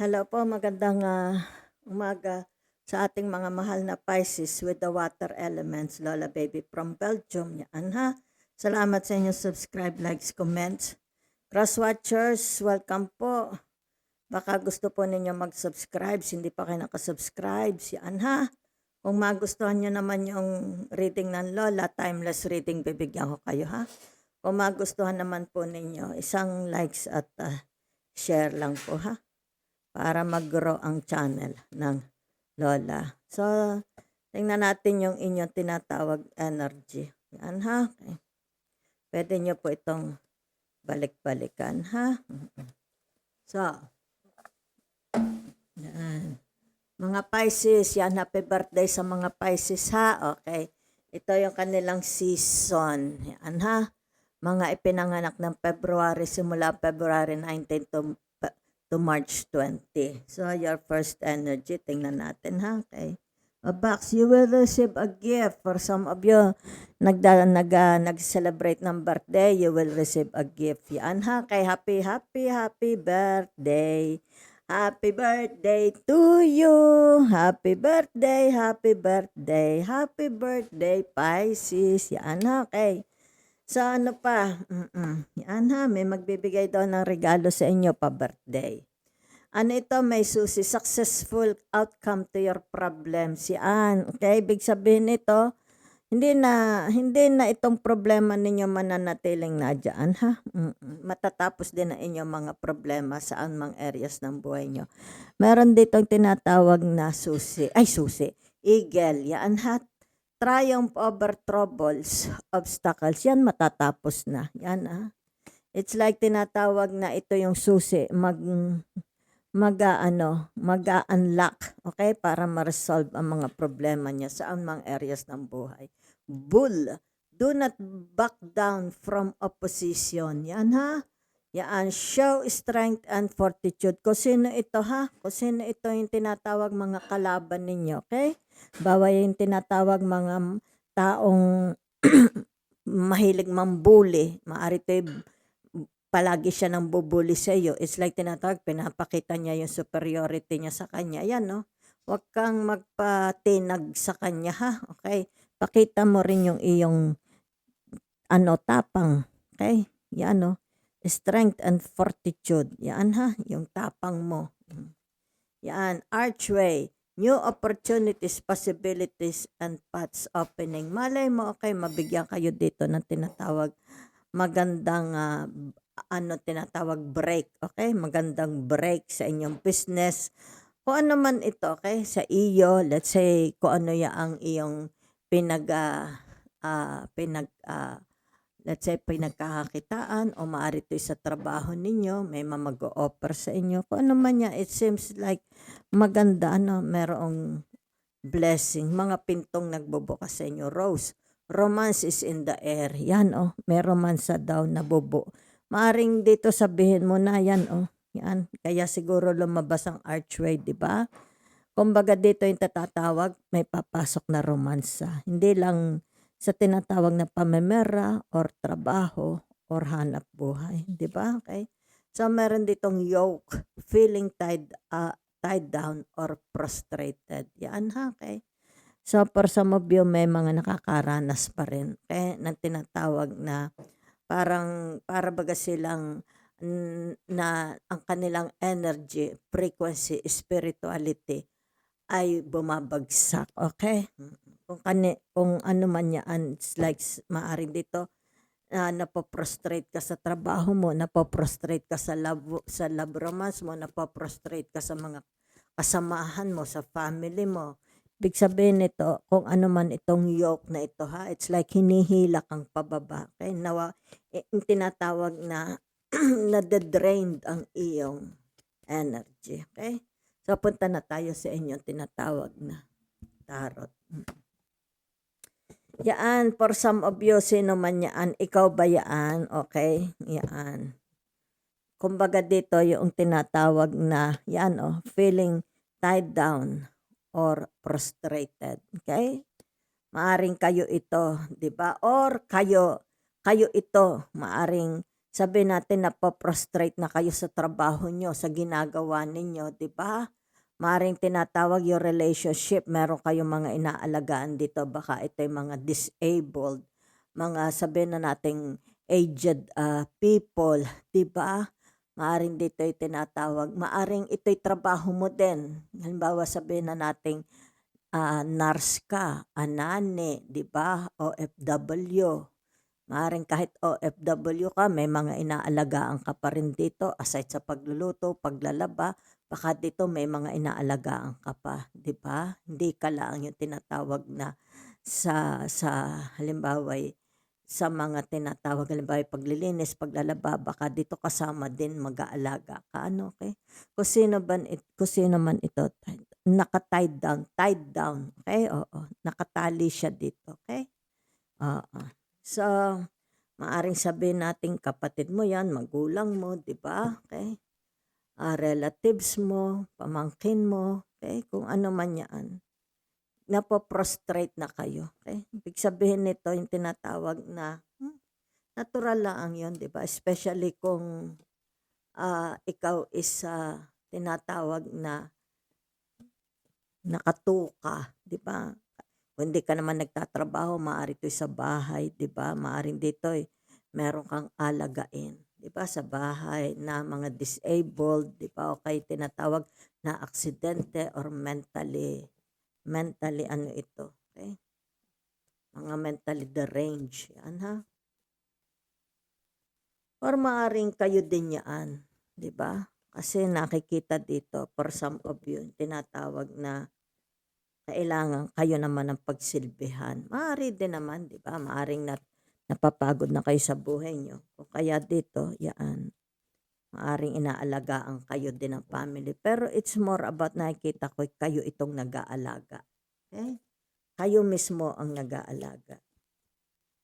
Hello po, magandang umaga sa ating mga mahal na Pisces with the water elements, Lola Baby from Belgium. Yan ha. Salamat sa inyong subscribe, likes, comments. Cross-watchers, welcome po. Baka gusto po ninyo mag-subscribe, hindi pa kayo nakasubscribe. Yan ha. Kung magustuhan nyo naman yung reading ng Lola, timeless reading, bibigyan ko kayo ha. Kung magustuhan naman po ninyo, isang likes at share lang po ha, para mag-grow ang channel ng Lola. So, tingnan natin yung inyong tinatawag energy. Yan ha. Okay. Pwede nyo po itong balik-balikan ha. So, yan. Mga Pisces, yan, happy birthday sa mga Pisces ha. Okay. Ito yung kanilang season. Yan ha. Mga ipinanganak ng February, simula February 19 to March 20. So, your first energy, tingnan natin ha. Okay. A box, you will receive a gift. For some of you, nag-celebrate ng birthday, you will receive a gift. Yan ha. Kay happy birthday. Happy birthday to you. Happy birthday, happy birthday, happy birthday, Pisces. Yan ha. Okay. So, ano pa? Yan ha, may magbibigay daw ng regalo sa inyo pa birthday. Ano ito? May susi. Successful outcome to your problems. Yan. Okay? Ibig sabihin nito, hindi na itong problema ninyo mananatiling na dyan, ha? Matatapos din ang inyong mga problema saan mang areas ng buhay nyo. Meron ditong tinatawag na susi. Eagle. Yan ha. Triumph over troubles, obstacles. Yan matatapos na. Yan ha. It's like tinatawag na ito yung susi. Mag-unlock, okay, para ma-resolve ang mga problema niya sa mga areas ng buhay. Bull, do not back down from opposition. Yan ha. Yan, show strength and fortitude. Kung sino ito ha, kung sino ito yung tinatawag mga kalaban ninyo, okay? Bawa yung tinatawag mga taong mahilig mambuli, maari ito palagi siya nang bubuli sa iyo. It's like tinatawag, pinapakita niya yung superiority niya sa kanya. Yan, no? Huwag kang magpatinag sa kanya, ha? Okay? Pakita mo rin yung iyong tapang. Okay? Yan, no? Strength and fortitude. Yan, ha? Yung tapang mo. Yan. Archway. New opportunities, possibilities, and paths opening. Malay mo, okay, mabigyan kayo dito ng tinatawag magandang tinatawag break, okay? Magandang break sa inyong business. Kung ano man ito, okay? Sa iyo, let's say, kung ano ya ang iyong let's say, pinagkakakitaan o maaari ito sa trabaho ninyo, may mag-o-offer sa inyo. Kung ano man yan, it seems like maganda, merong blessing. Mga pintong nagbubukas sa inyo. Rose, romance is in the air. Yan, may romansa daw na bubo. Maaring dito sabihin mo na yan, yan. Kaya siguro lumabas ang archway, di ba? Kumbaga dito yung tatatawag, may papasok na romansa. Hindi lang sa tinatawag na pamemera or trabaho or hanap buhay, di ba? Okay? So meron ditong yoke, feeling tied down or frustrated. Yan ha, okay? So for some of you, may mga nakakaranas pa rin. Okay? Nang tinatawag na para baga silang na ang kanilang energy, frequency, spirituality ay bumabagsak. Okay? Kung ano man yan, it's like maaring dito, napoprostrate ka sa trabaho mo, napoprostrate ka sa love romance mo, napoprostrate ka sa mga kasamahan mo, sa family mo. Ibig sabihin nito, kung ano man itong yoke na ito ha, it's like hinihila kang pababa. Okay? Yung tinatawag na nade-drained ang iyong energy. Okay? So punta na tayo sa inyong tinatawag na tarot. Yaan, for some of you, sino man yaan, ikaw ba yaan? Okay, yaan. Kumbaga dito yung tinatawag na, yan feeling tied down or frustrated. Okay? Maaring kayo ito, di ba? Or kayo ito, maaring sabihin natin napo-frustrate na kayo sa trabaho niyo, sa ginagawa ninyo, 'di ba? Maaaring tinatawag yung relationship, meron kayong mga inaalagaan dito, baka ito'y mga disabled, mga sabihin na nating aged, people, 'di ba? Maaaring dito'y tinatawag maaring ito'y trabaho mo din. Halimbawa, sabihin na nating, nurse ka, anane, 'di ba, OFW. Maaaring kahit OFW ka, may mga inaalagaan ka pa rin dito aside sa pagluluto, paglalaba, baka dito may mga inaalagaan ka pa, 'di ba? Hindi ka lang yung tinatawag na sa halimbawa'y sa mga tinatawag halimbawa paglilinis, paglalaba, baka dito kasama din mag-aalaga ka, ano, okey? Kung sino man ito, tied down, okey, oo, nakatali siya dito, okey? Oo. So, maaring sabihin nating kapatid mo 'yan, magulang mo, 'di ba, okey? Relatives mo, pamangkin mo, okey, kung ano man 'yan. Napo-prostrate na kayo, okey? Ibig sabihin nito yung tinatawag na, natural lang 'yun, 'di ba? Especially kung, ikaw is, tinatawag na nakatuka, 'di ba? Kung hindi ka naman nagtatrabaho, maaari 'to'y sa bahay, 'di ba? Maaaring dito'y meron kang alagain, 'di ba, sa bahay na mga disabled, 'di ba, o kaya tinatawag na aksidente or mentally mentally ano ito, okey, mga mentally deranged, 'yan, ha. Or maaaring kayo din 'yaan, 'di ba? Kasi nakikita dito for some of you tinatawag na kailangan kayo naman ang pagsilbihan. Maaari din naman, 'di ba, maaaring napapagod na kayo sa buhay niyo o kaya dito 'yaan, maaaring inaalagaan kayo din ng family. Pero it's more about nakikita ko kayo itong nag-aalaga, okey? Kayo mismo ang nag-aalaga.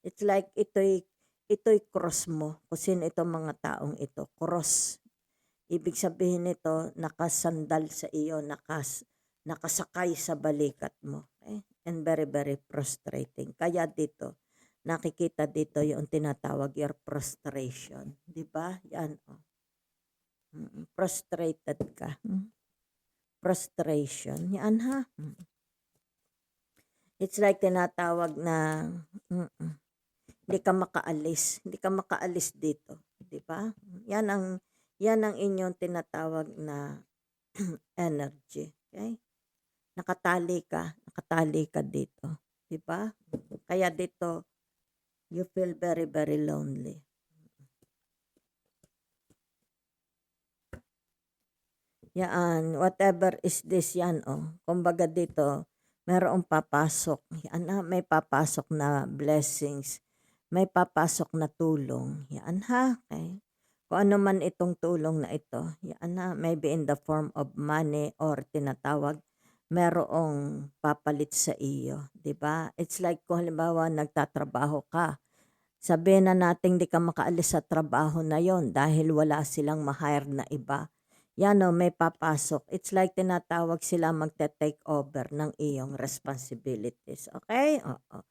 It's like ito'y cross mo, kung sino itong mga taong ito, cross. Ibig sabihin nito nakasandal sa iyo, nakasakay sa balikat mo, okey? And very, very frustrating. Kaya dito, nakikita dito yung tinatawag your frustration, 'di ba? 'Yan, oh, frustrated ka, frustration, 'yan, ha. It's like tinatawag na hindi ka makaalis dito, 'di ba? 'Yan ang inyong tinatawag na energy, okey? Nakatali ka dito, 'di ba? Kaya dito, you feel very, very lonely. Yaan, whatever is this 'yan, oh, kumbaga dito mayroong papasok, 'yan, may papasok na blessings, may papasok na tulong, 'yan, ha, okey. Kung ano man itong tulong na ito, 'yan, ha, maybe in the form of money or tinatawag merong papalit sa iyo, 'di ba? It's like kung halimbawa nagtatrabaho ka, sabihin na nating 'di ka makaalis sa trabaho na yon dahil wala silang ma-hire na iba. Yan, o, may papasok. It's like tinatawag sila magte-take over ng iyong responsibilities, okey? Oo.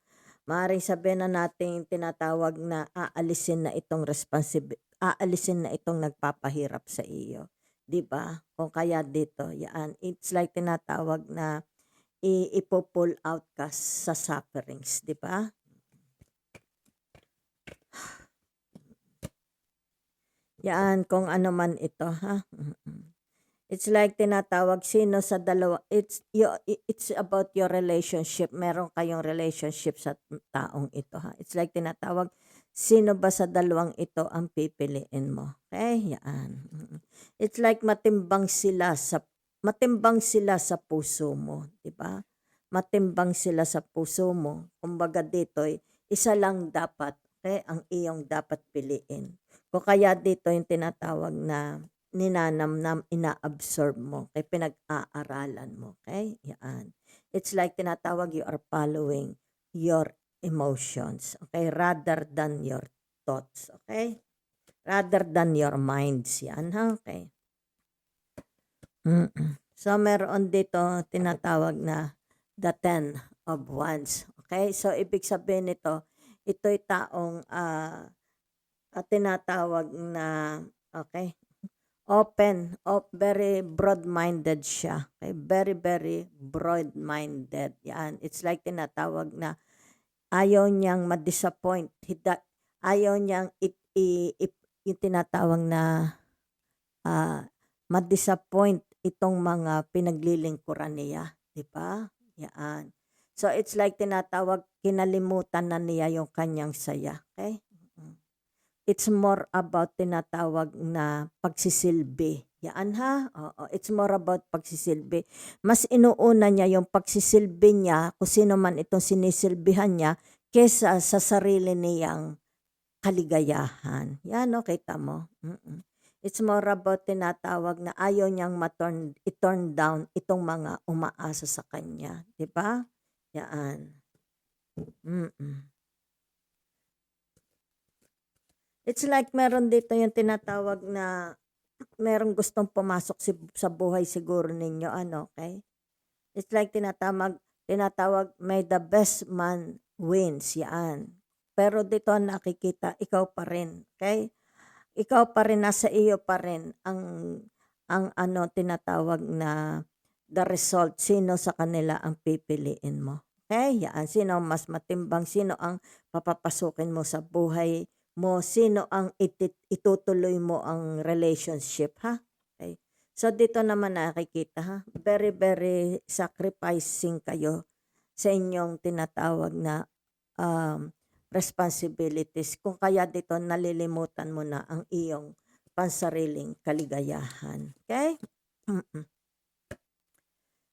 Maaaring sabihin na nating tinatawag na aalisin na itong nagpapahirap sa iyo, 'di ba? Kung kaya dito, yaan, it's like tinatawag na ipo-pull out ka sa sufferings, 'di ba? Yaan, kung ano man ito, ha. It's like tinatawag sino sa dalawa it's about your relationship, meron kayong relationship sa taong ito, ha. It's like tinatawag, sino ba sa dalawang ito ang pipiliin mo, okey, yaan, It's like matimbang sila sa puso mo, 'di ba? Matimbang sila sa puso mo, kumbaga dito'y isa lang dapat, okey, ang iyong dapat piliin. O kaya dito yung tinatawag na ninanamnam, inaabsorb mo, kaya pinag-aaralan mo, okey, yaan. It's like tinatawag you are following your emotions, okey, rather than your thoughts, okey? Rather than your minds, yan, ha, okey. So, meron dito tinatawag na the 10 of Wands, okey? So, ibig sabihin nito, ito'y taong, tinatawag na, okay, very broad-minded siya. Okay? Very, very broad-minded. Yan. It's like tinatawag na ayaw niyang ma-disappoint. Ayaw niyang yung tinatawag na ah, ma-disappoint itong mga pinaglilingkuran niya. Di ba? Yan. So it's like tinatawag, kinalimutan na niya yung kanyang saya. Okay? Mm. It's more about tinatawag na pagsisilbi. Yan ha? Oo, it's more about pagsisilbi. Mas inuuna niya yung pagsisilbi niya, kung sino man itong sinisilbihan niya, kesa sa sarili niyang kaligayahan. Yan, no? Kita mo? Mm. It's more about tinatawag na ayaw niyang i-turn down itong mga umaasa sa kanya. Di ba? Yan. Mm. It's like meron dito yung tinatawag na merong gustong pumasok sa buhay siguro ninyo, ano, okay? It's like tinatawag, may the best man wins, yan. Pero dito nakikita, ikaw pa rin, okay? Ikaw pa rin, nasa iyo pa rin ang ano tinatawag na the result, sino sa kanila ang pipiliin mo. Okay? Yan, sino ang mas matimbang, sino ang papapasukin mo sa buhay mo, sino ang itutuloy mo ang relationship, ha? Okay. So dito naman nakikita, ha? Very, very sacrificing kayo sa inyong tinatawag na um, responsibilities. Kung kaya dito nalilimutan mo na ang iyong pansariling kaligayahan. Okay? Mm.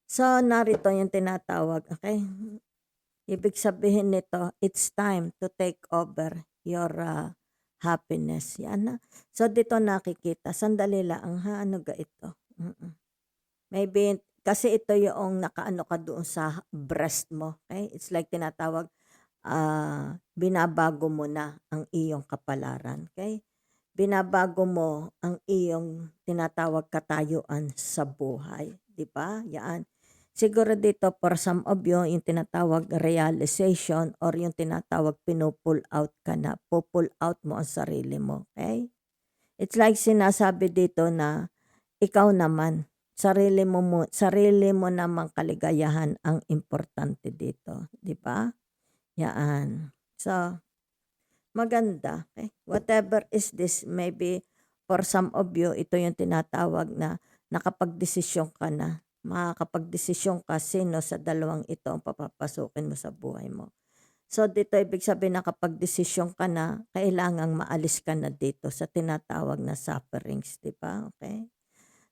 So narito yung tinatawag, okay? Ibig sabihin nito, it's time to take over your happiness. Yan na. So dito nakikita, sandali lang, ha? Ano ga ito? Maybe, kasi ito yung nakaano ka doon sa breast mo. Okay? It's like tinatawag, binabago mo na ang iyong kapalaran. Okay? Binabago mo ang iyong tinatawag katayuan sa buhay. Di ba? Yan. Siguro dito for some of you, yung tinatawag realization or yung tinatawag pinupull out ka na. Pull out mo ang sarili mo. Okay? It's like sinasabi dito na ikaw naman, sarili mo namang kaligayahan ang importante dito. Di ba? Yan. So, maganda. Okay? Whatever is this, maybe for some of you, ito yung tinatawag na nakapagdesisyon ka na. Makakapagdesisyon ka sino sa dalawang ito ang papapasukin mo sa buhay mo. So dito ibig sabihin nakapagdesisyon ka na, kailangang maalis ka na dito sa tinatawag na sufferings, di ba? Okay?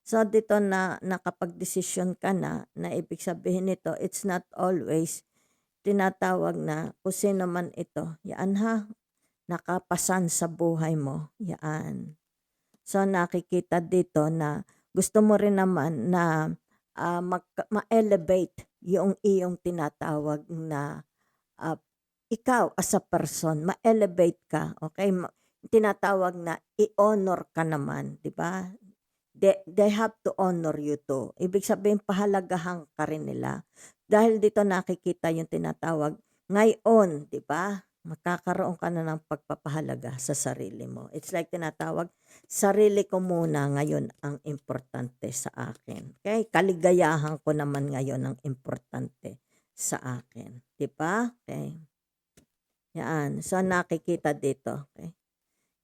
So dito na nakapagdesisyon ka na ibig sabihin nito, it's not always tinatawag na kung sino man ito. Yan ha, nakapasan sa buhay mo. Yan. So nakikita dito na gusto mo rin naman na ma-elevate yung iyong tinatawag na ikaw as a person, ma-elevate ka, okay? Tinatawag na i-honor ka naman, di ba? They have to honor you too. Ibig sabihin, pahalagahan ka rin nila. Dahil dito nakikita yung tinatawag, ngayon, di ba? Makakaroon ka na ng pagpapahalaga sa sarili mo. It's like tinatawag, sarili ko muna ngayon ang importante sa akin. Okay? Kaligayahan ko naman ngayon ang importante sa akin. Di ba? Okay. Yan. So nakikita dito. Okay?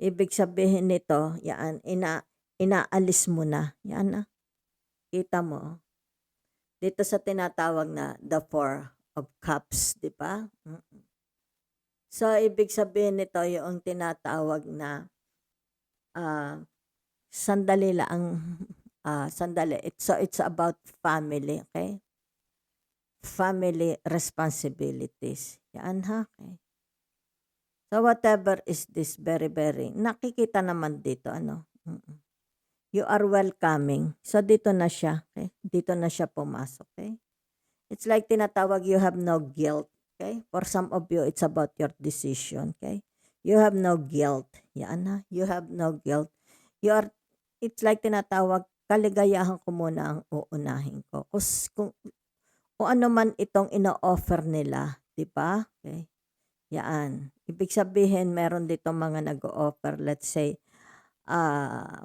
Ibig sabihin nito, yan, inaalis mo na. Yan na. Kita mo. Dito sa tinatawag na the Four of Cups, di ba? So, ibig sabihin nito yung tinatawag na sandali lang, sandali. So, it's about family, okay? Family responsibilities. Yan ha, okay? So, whatever is this, very, very, nakikita naman dito, ano? You are welcoming. So, dito na siya, okay? Dito na siya pumasok, okay? It's like tinatawag, you have no guilt. Okay? For some of you, it's about your decision. Okay? You have no guilt. Yan ha. You have no guilt. It's like tinatawag, kaligayahan ko muna ang uunahin ko. Kung ano man itong ino-offer nila, di ba? Okay? Yan. Ibig sabihin meron dito mga nag-o-offer, let's say, ah,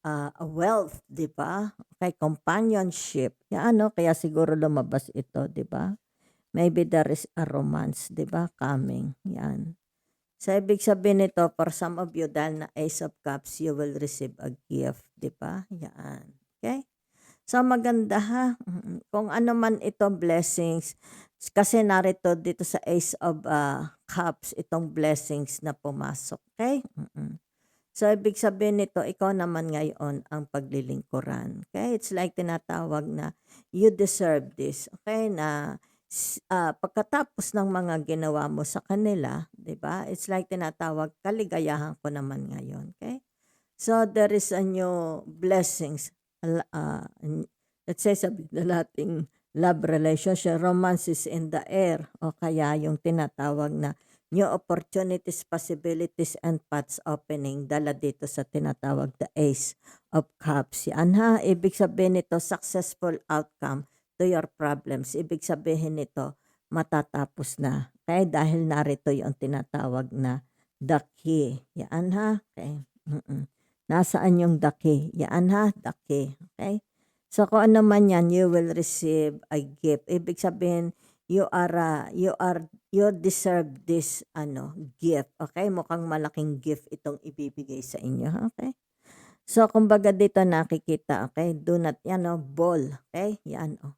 a wealth, 'di ba? Okey, companionship, yan 'no, kaya siguro lumabas ito, 'di ba? Maybe there is a romance, 'di ba, coming, yan. So, ibig sabihin nito for some of you dahil na Ace of Cups, you will receive a gift, 'di ba? Yan, okey? So, maganda ha, kung ano man ito blessings, kasi narito dito sa Ace of, Cups itong blessings na pumasok, okey? So, ibig sabihin nito ikaw naman ngayon ang paglilingkuran, okey? It's like tinatawag na you deserve this, okey, na pagkatapos ng mga ginawa mo sa kanila, 'di ba? It's like tinatawag, kaligayahan ko naman ngayon, okey? So, there is a new blessings, let's say sabihin na nating love relationship, romance is in the air o kaya yung tinatawag na new opportunities, possibilities, and paths opening dala dito sa tinatawag the Ace of Cups. Yan ha, ibig sabihin nito successful outcome to your problems. Ibig sabihin nito matatapos na. Okay? Dahil narito yung tinatawag na the key. Yan ha. Okay. Nasaan yung the key? Yan ha, the key. Okay? So kung ano man yan, you will receive a gift. Ibig sabihin, you deserve this gift. Okay? Mukhang malaking gift itong ibibigay sa inyo. Okay? So kumbaga dito nakikita, okay? Do not, ball. Okay? Yan, oh.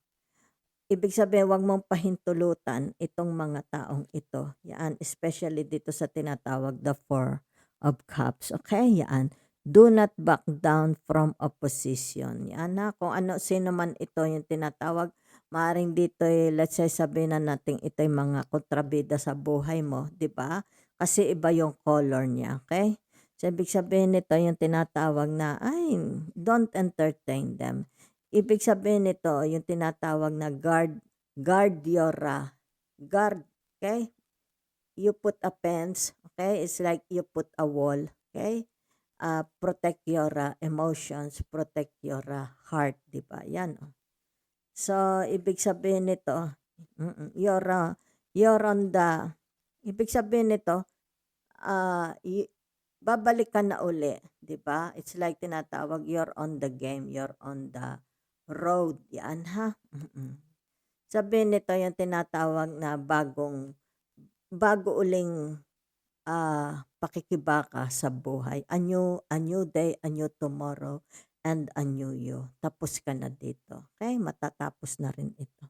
Ibig sabihin, wag mong pahintulutan itong mga taong ito. Yan, especially dito sa tinatawag the Four of Cups. Okay? Yan. Do not back down from opposition. Yan na, kung ano, sino man ito yung tinatawag, maaring dito let's say sabihin na natin ito yung mga kontrabida sa buhay mo, di ba? Kasi iba yung color niya, okay? So, ibig sabihin nito yung tinatawag na, ay, don't entertain them. Ibig sabihin nito yung tinatawag na guard your, guard, okay? You put a fence, okay? It's like you put a wall, okay? Protect your emotions, protect your heart, 'di ba? Yan, oh. So, ibig sabihin nito, you're on the, ibig sabihin nito, babalik ka na uli, 'di ba? It's like tinatawag, you're on the game, you're on the road, yan ha. Sabihin nito yung tinatawag na bago uling pakikibaka sa buhay. A new day, a new tomorrow, and a new you. Tapos ka na dito. Okay? Matatapos na rin ito.